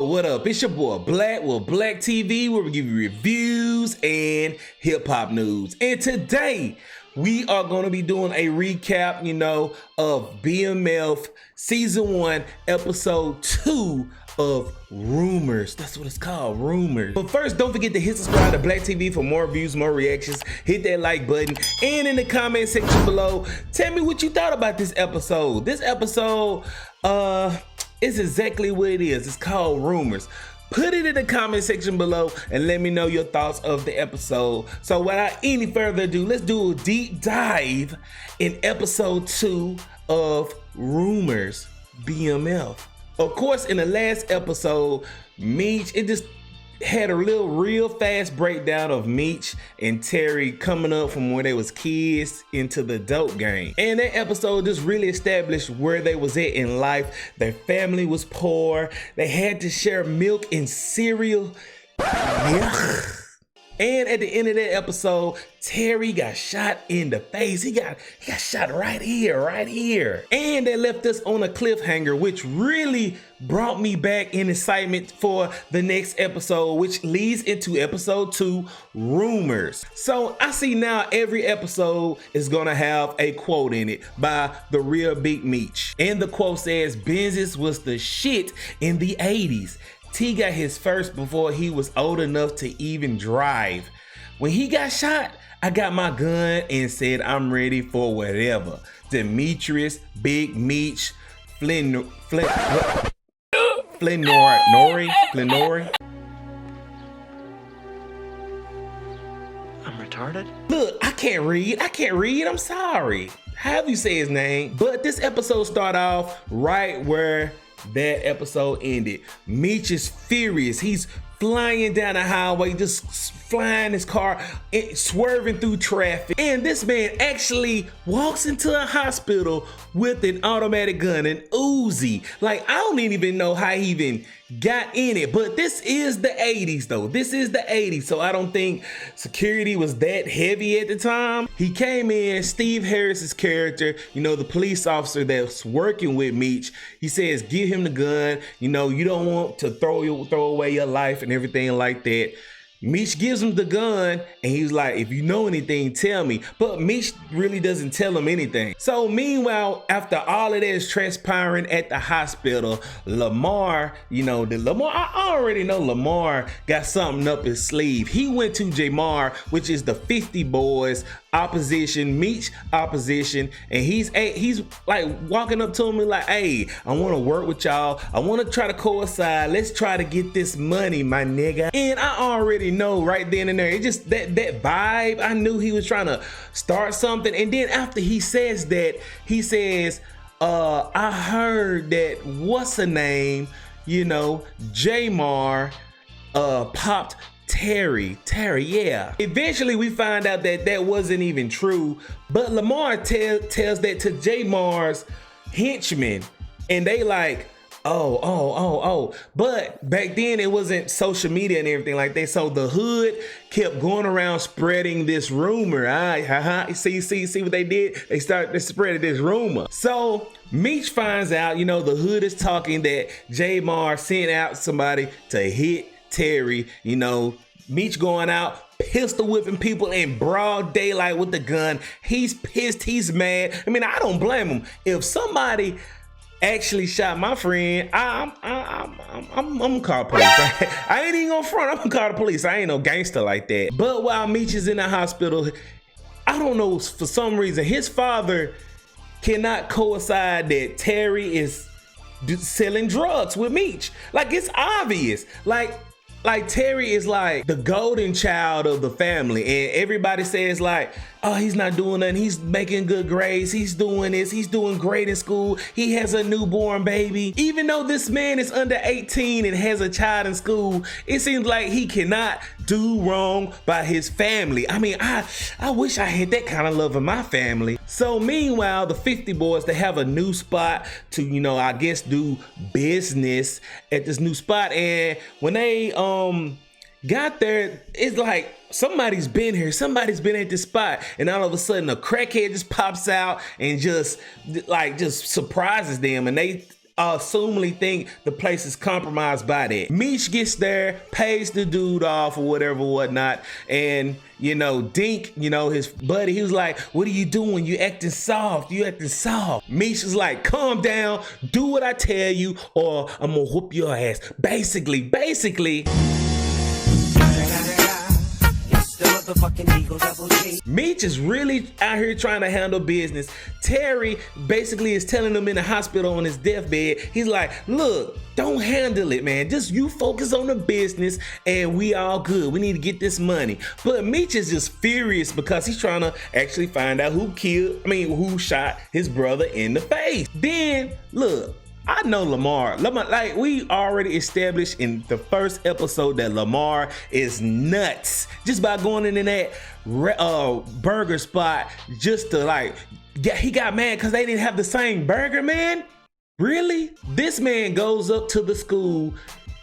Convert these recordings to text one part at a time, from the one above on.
what up? It's your boy Black with Black TV, where we give you reviews and hip-hop news. And today, we are going to be doing a recap, of BMF Season 1, Episode 2 of Rumors. That's what it's called, Rumors. But first, don't forget to hit subscribe to Black TV for more views, more reactions. Hit that like button. And in the comment section below, tell me what you thought about this episode. This episode, is exactly what it is. It's called Rumors. Put it in the comment section below and let me know your thoughts of the episode. So without any further ado, let's do a deep dive in episode 2 of Rumors, BMF. Of course, in the last episode, Meech, it just had a real fast breakdown of Meech and Terry coming up from when they was kids into the dope game. And that episode just really established where they was at in life. Their family was poor. They had to share milk and cereal. Yuck. And at the end of that episode, Terry got shot in the face. He got shot right here. And they left us on a cliffhanger, which really brought me back in excitement for the next episode, which leads into episode 2, Rumors. So I see now every episode is gonna have a quote in it by the real Big Meech. And the quote says, "Benzes was the shit in the 80s. T got his first before he was old enough to even drive. When he got shot, I got my gun and said I'm ready for whatever. Demetrius, Big Meech, Flenori. I'm retarded? Look, I can't read, I'm sorry. However you say his name. But this episode started off right where that episode ended. Meech is furious. He's flying down the highway, just flying his car, swerving through traffic. And this man actually walks into a hospital with an automatic gun, an Uzi. Like, I don't even know how he even got in it. But this is the 80s though. This is the 80s. So I don't think security was that heavy at the time. He came in, Steve Harris's character, the police officer that's working with Meech. He says, give him the gun. You don't want to throw away your life and everything like that. Meech gives him the gun and he's like, if you know anything, tell me. But Meech really doesn't tell him anything. So meanwhile, after all of that is transpiring at the hospital, Lamar, I already know Lamar got something up his sleeve. He went to Jamar, which is the 50 boys opposition, Meech opposition, and he's like walking up to him and like, hey, I want to work with y'all. I want to try to coincide. Let's try to get this money, my nigga. And I already know right then and there, it just that vibe. I knew he was trying to start something. And then after he says that, he says, I heard that what's her name, Jamar popped Terry, yeah. Eventually we find out that that wasn't even true, but Lamar tells that to Jamar's henchmen, and they like, oh. But back then it wasn't social media and everything like that, so the hood kept going around spreading this rumor. See what they did? They spread this rumor. So Meech finds out, the hood is talking that Jamar sent out somebody to hit Terry. Meech going out, pistol whipping people in broad daylight with the gun. He's pissed, he's mad. I mean, I don't blame him. If somebody actually shot my friend, I'm gonna call the police. I ain't even gonna front, I'm gonna call the police. I ain't no gangster like that. But while Meech is in the hospital, I don't know, for some reason, his father cannot coincide that Terry is selling drugs with Meech. Like, it's obvious. Like Terry is like the golden child of the family, and everybody says like, oh, he's not doing nothing, he's making good grades, he's doing this, he's doing great in school, he has a newborn baby. Even though this man is under 18 and has a child in school, it seems like he cannot do wrong by his family. I mean, I wish I had that kind of love in my family. So meanwhile, the 50 boys, they have a new spot to, I guess do business at this new spot. And when they got there, it's like somebody's been here, somebody's been at this spot, and all of a sudden a crackhead just pops out and just surprises them, and they assumedly think the place is compromised by that. Meech gets there, pays the dude off or whatever, whatnot, and you know, Dink, you know, his buddy, he was like, what are you doing? You acting soft, you acting soft. Meech was like, calm down, do what I tell you, or I'm gonna whoop your ass. Basically. Meech is really out here trying to handle business. Terry basically is telling him in the hospital on his deathbed, he's like, look, don't handle it, man. Just you focus on the business and we all good. We need to get this money. But Meech is just furious because he's trying to actually find out who shot his brother in the face. Then, look, I know Lamar, like we already established in the first episode that Lamar is nuts just by going in that burger spot just to like, he got mad because they didn't have the same burger, man. Really? This man goes up to the school,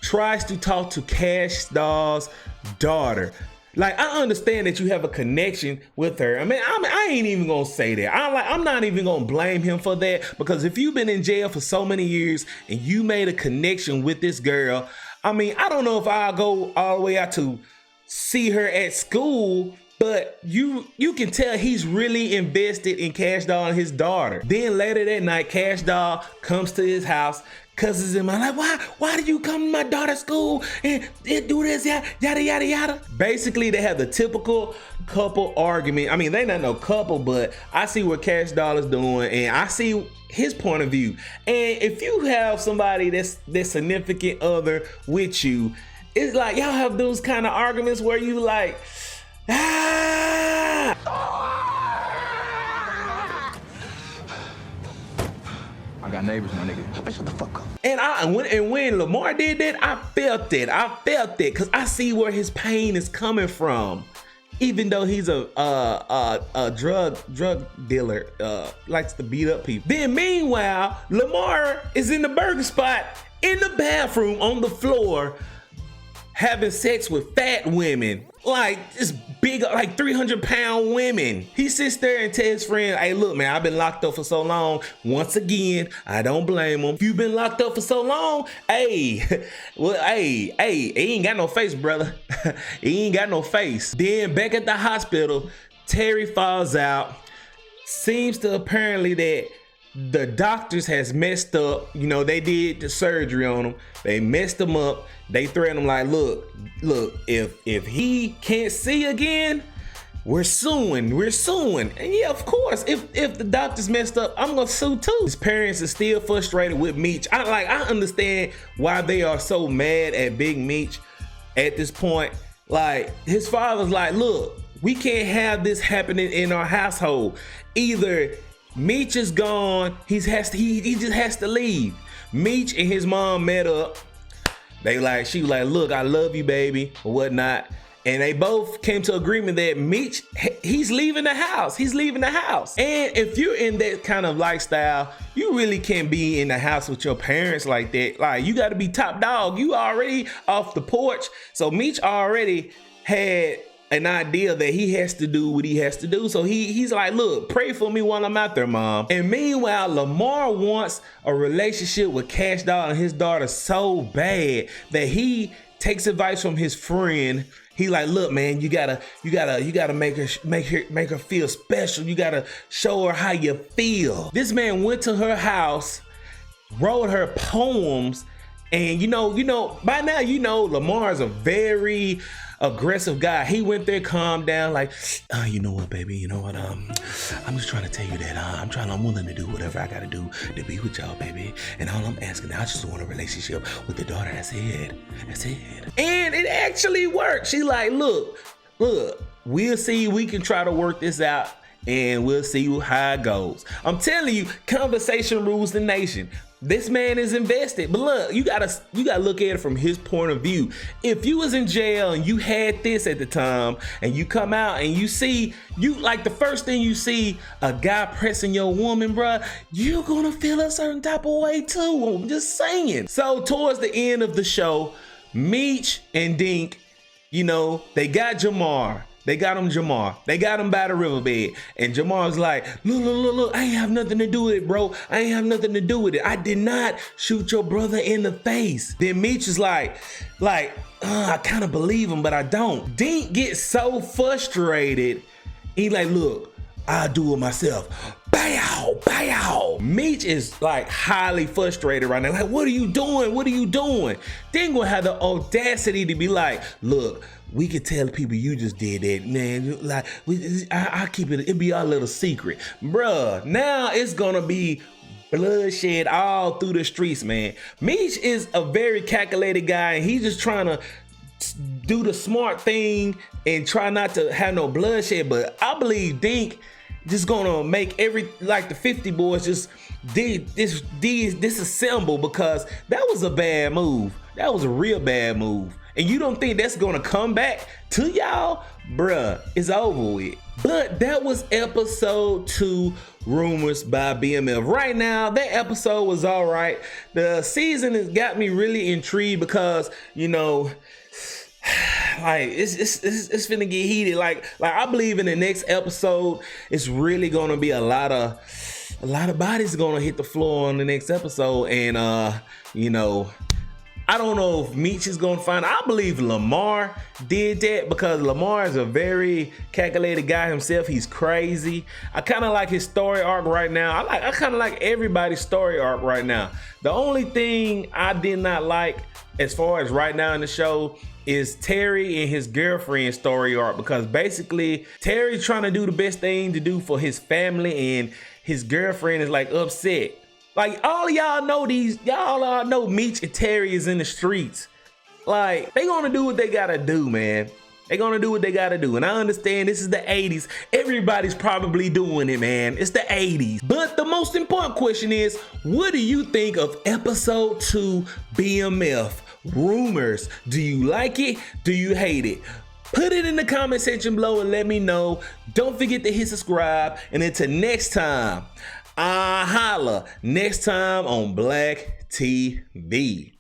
tries to talk to Cash Doll's daughter. Like, I understand that you have a connection with her. I ain't even gonna say that. I'm not even gonna blame him for that, because if you've been in jail for so many years and you made a connection with this girl, I don't know if I'll go all the way out to see her at school, but you can tell he's really invested in Cash Doll and his daughter. Then later that night, Cash Doll comes to his house, cusses him out like, why did you come to my daughter's school and do this, yada, yada, yada. Basically, they have the typical couple argument. They not no couple, but I see what Cash Doll is doing and I see his point of view. And if you have somebody that's significant other with you, it's like y'all have those kind of arguments where you like, I got neighbors, my nigga. Shut the fuck up. And when Lamar did that, I felt it, because I see where his pain is coming from. Even though he's a drug dealer, likes to beat up people. Then meanwhile, Lamar is in the burger spot, in the bathroom, on the floor, having sex with fat women. Like this big, like 300-pound women. He sits there and tells his friend, hey, look, man, I've been locked up for so long. Once again, I don't blame him. If you've been locked up for so long, hey, well, he ain't got no face, brother. He ain't got no face. Then back at the hospital, Terry falls out. Seems to apparently that the doctors has messed up. You know, they did the surgery on him. They messed him up. They threatened him like, look, if he can't see again, we're suing. And yeah, of course, if the doctors messed up, I'm gonna sue too. His parents are still frustrated with Meech. I understand why they are so mad at Big Meech at this point. Like, his father's like, look, we can't have this happening in our household. Either Meech is gone, he just has to leave. Meech and his mom met up. She was like, look, I love you, baby, or whatnot. And they both came to agreement that Meech, he's leaving the house. And if you're in that kind of lifestyle, you really can't be in the house with your parents like that. Like, you got to be top dog. You already off the porch. So Meech already had an idea that he has to do what he has to do. So he's like, look, pray for me while I'm out there, mom. And meanwhile, Lamar wants a relationship with Cash Doll and his daughter so bad that he takes advice from his friend. He like, look, man, you gotta make her feel special. You gotta show her how you feel. This man went to her house, wrote her poems, and you know, by now, you know, Lamar's a very aggressive guy. He went there, calmed down, like, you know what, baby, you know what, I'm just trying to tell you that I'm willing to do whatever I gotta do to be with y'all, baby. And all I'm asking, I just want a relationship with the daughter. That's it. And it actually worked. She like, look, we'll see. We can try to work this out, and we'll see how it goes. I'm telling you, conversation rules the nation. This man is invested, but look, you gotta look at it from his point of view. If you was in jail and you had this at the time, and you come out and you see, the first thing you see a guy pressing your woman, bruh, you're gonna feel a certain type of way too. I'm just saying. So towards the end of the show, Meech and Dink, you know, they got Jamar. They got him Jamar. They got him by the riverbed. And Jamar's like, look, I ain't have nothing to do with it, bro. I ain't have nothing to do with it. I did not shoot your brother in the face. Then Meech is like, I kind of believe him, but I don't. Dink gets so frustrated. He like, look, I'll do it myself. Bow, bow. Meech is like highly frustrated right now. Like, what are you doing? What are you doing? Dink will have the audacity to be like, look, we can tell people you just did that, man. Like, I keep it, it'll be our little secret. Bruh, now it's gonna be bloodshed all through the streets, man. Meech is a very calculated guy, and he's just trying to do the smart thing and try not to have no bloodshed. But I believe Dink just gonna make the 50 boys just disassemble, because that was a bad move. That was a real bad move. And you don't think that's gonna come back to y'all? Bruh, it's over with. But that was episode 2, Rumors by BMF. Right now, that episode was all right. The season has got me really intrigued because, you know, like it's finna get heated. Like I believe in the next episode, it's really gonna be a lot of bodies gonna hit the floor on the next episode. And you know, I don't know if Meech is gonna find. I believe Lamar did that, because Lamar is a very calculated guy himself. He's crazy. I kind of like his story arc right now. I kind of like everybody's story arc right now. The only thing I did not like as far as right now in the show is Terry and his girlfriend's story arc, because basically Terry's trying to do the best thing to do for his family, and his girlfriend is like upset. Like, all y'all know y'all know Meech and Terry is in the streets. Like, they gonna do what they gotta do, man. They gonna do what they gotta do. And I understand this is the 80s. Everybody's probably doing it, man. It's the 80s. But the most important question is, what do you think of episode 2 BMF? Rumors. Do you like it? Do you hate it? Put it in the comment section below and let me know. Don't forget to hit subscribe. And until next time, I holla. Next time on Black TV.